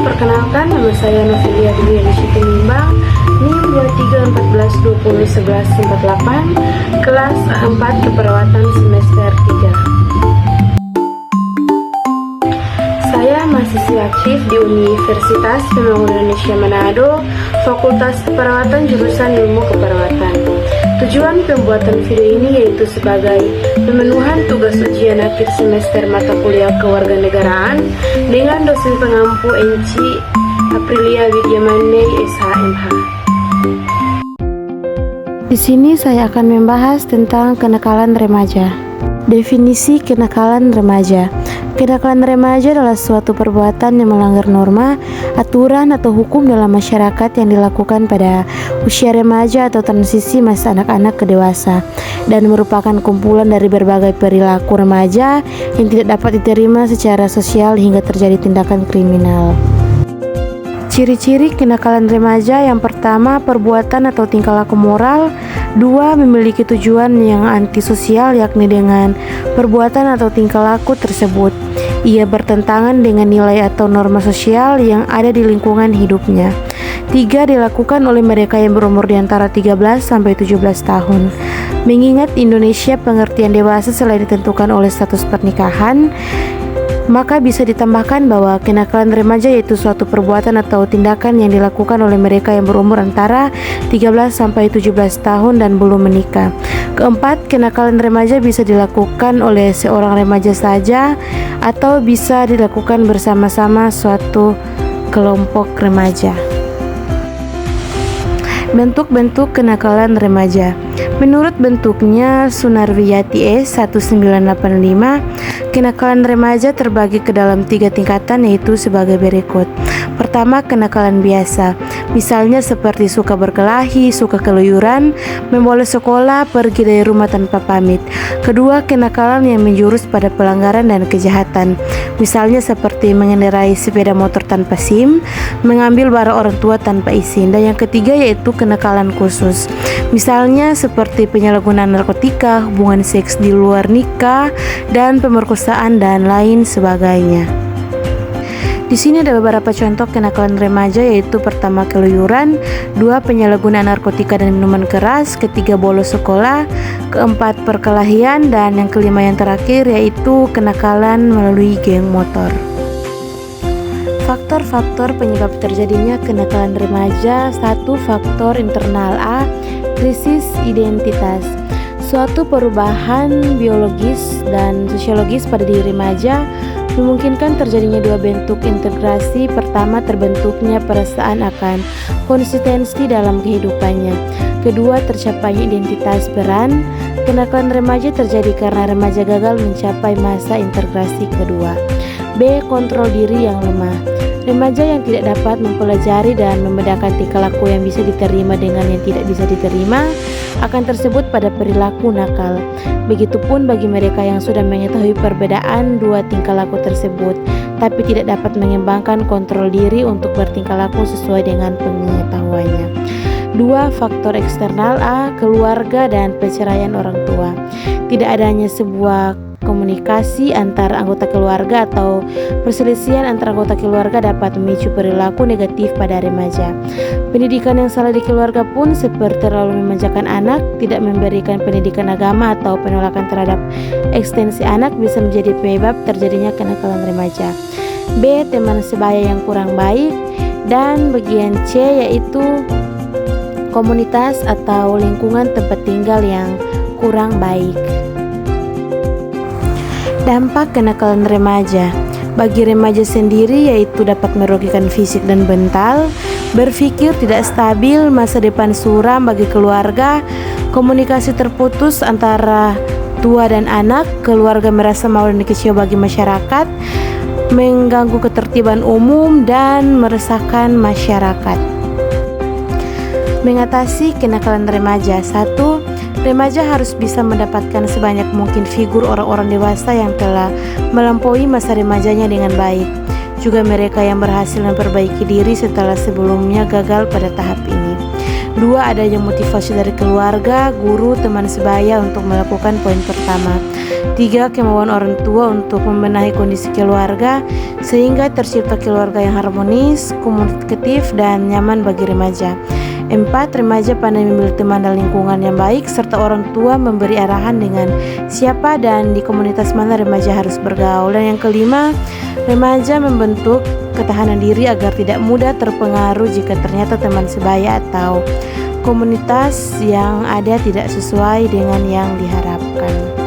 perkenalkan, nama saya Novelia Dwi Alicia Tinimbang, NIM 2314201148, kelas 4 keperawatan semester 3. Saya mahasiswi aktif di Universitas Pembangunan Indonesia Manado, Fakultas Keperawatan jurusan Ilmu Keperawatan. Tujuan pembuatan video ini yaitu sebagai pemenuhan tugas ujian akhir semester mata kuliah kewarganegaraan dengan dosen pengampu Enci Aprilia Widyamane SHMH. Di sini saya akan membahas tentang kenakalan remaja. Definisi kenakalan remaja. Kenakalan remaja adalah suatu perbuatan yang melanggar norma, aturan, atau hukum dalam masyarakat yang dilakukan pada usia remaja atau transisi masa anak-anak ke dewasa, dan merupakan kumpulan dari berbagai perilaku remaja yang tidak dapat diterima secara sosial hingga terjadi tindakan kriminal. Ciri-ciri kenakalan remaja: yang pertama, perbuatan atau tingkah laku moral. Dua, memiliki tujuan yang antisosial, yakni dengan perbuatan atau tingkah laku tersebut ia bertentangan dengan nilai atau norma sosial yang ada di lingkungan hidupnya. Tiga, dilakukan oleh mereka yang berumur di antara 13 sampai 17 tahun. Mengingat Indonesia pengertian dewasa selain ditentukan oleh status pernikahan, maka bisa ditambahkan bahwa kenakalan remaja yaitu suatu perbuatan atau tindakan yang dilakukan oleh mereka yang berumur antara 13 sampai 17 tahun dan belum menikah. Keempat, kenakalan remaja bisa dilakukan oleh seorang remaja saja atau bisa dilakukan bersama-sama suatu kelompok remaja. Bentuk-bentuk kenakalan remaja. Menurut bentuknya Sunarwiyati S 1985, kenakalan remaja terbagi ke dalam 3 tingkatan, yaitu sebagai berikut. Pertama, kenakalan biasa, misalnya seperti suka berkelahi, suka keluyuran, membolos sekolah, pergi dari rumah tanpa pamit. Kedua, kenakalan yang menjurus pada pelanggaran dan kejahatan, misalnya seperti mengendarai sepeda motor tanpa SIM, mengambil barang orang tua tanpa izin. Dan yang ketiga yaitu kenakalan khusus, misalnya seperti penyalahgunaan narkotika, hubungan seks di luar nikah, dan pemerkosaan dan lain sebagainya. Di sini ada beberapa contoh kenakalan remaja, yaitu pertama, keluyuran, dua, penyalahgunaan narkotika dan minuman keras, ketiga, bolos sekolah, keempat, perkelahian, dan yang kelima yang terakhir yaitu kenakalan melalui geng motor. Faktor-faktor penyebab terjadinya kenakalan remaja. 1. Faktor internal. A. Krisis identitas. Suatu perubahan biologis dan sosiologis pada diri remaja memungkinkan terjadinya dua bentuk integrasi. Pertama, terbentuknya perasaan akan konsistensi dalam kehidupannya. Kedua, tercapainya identitas peran. Kenakalan remaja terjadi karena remaja gagal mencapai masa integrasi kedua. B. Kontrol diri yang lemah. Remaja yang tidak dapat mempelajari dan membedakan tingkah laku yang bisa diterima dengan yang tidak bisa diterima akan tersebut pada perilaku nakal. Begitupun bagi mereka yang sudah mengetahui perbedaan dua tingkah laku tersebut, tapi tidak dapat mengembangkan kontrol diri untuk bertingkah laku sesuai dengan pengetahuannya. 2. Faktor eksternal. A. Keluarga dan perceraian orang tua. Tidak adanya sebuah komunikasi antar anggota keluarga atau perselisihan antar anggota keluarga dapat memicu perilaku negatif pada remaja. Pendidikan yang salah di keluarga pun, seperti terlalu memanjakan anak, tidak memberikan pendidikan agama, atau penolakan terhadap ekstensi anak, bisa menjadi penyebab terjadinya kenakalan remaja. B. Teman sebaya yang kurang baik. Dan bagian C yaitu komunitas atau lingkungan tempat tinggal yang kurang baik. Dampak kenakalan remaja. Bagi remaja sendiri yaitu dapat merugikan fisik dan mental, berpikir tidak stabil, masa depan suram bagi keluarga, komunikasi terputus antara tua dan anak, keluarga merasa malu dan kecewa bagi masyarakat, mengganggu ketertiban umum, dan meresahkan masyarakat. Mengatasi kenakalan remaja. 1. Remaja harus bisa mendapatkan sebanyak mungkin figur orang-orang dewasa yang telah melampaui masa remajanya dengan baik. Juga mereka yang berhasil memperbaiki diri setelah sebelumnya gagal pada tahap ini. 2. Adanya motivasi dari keluarga, guru, teman sebaya untuk melakukan poin pertama. 3. Kemauan orang tua untuk membenahi kondisi keluarga sehingga tercipta keluarga yang harmonis, komunikatif, dan nyaman bagi remaja. 4. Remaja pandai memilih teman dan lingkungan yang baik, serta orang tua memberi arahan dengan siapa dan di komunitas mana remaja harus bergaul. Dan yang kelima, remaja membentuk ketahanan diri agar tidak mudah terpengaruh jika ternyata teman sebaya atau komunitas yang ada tidak sesuai dengan yang diharapkan.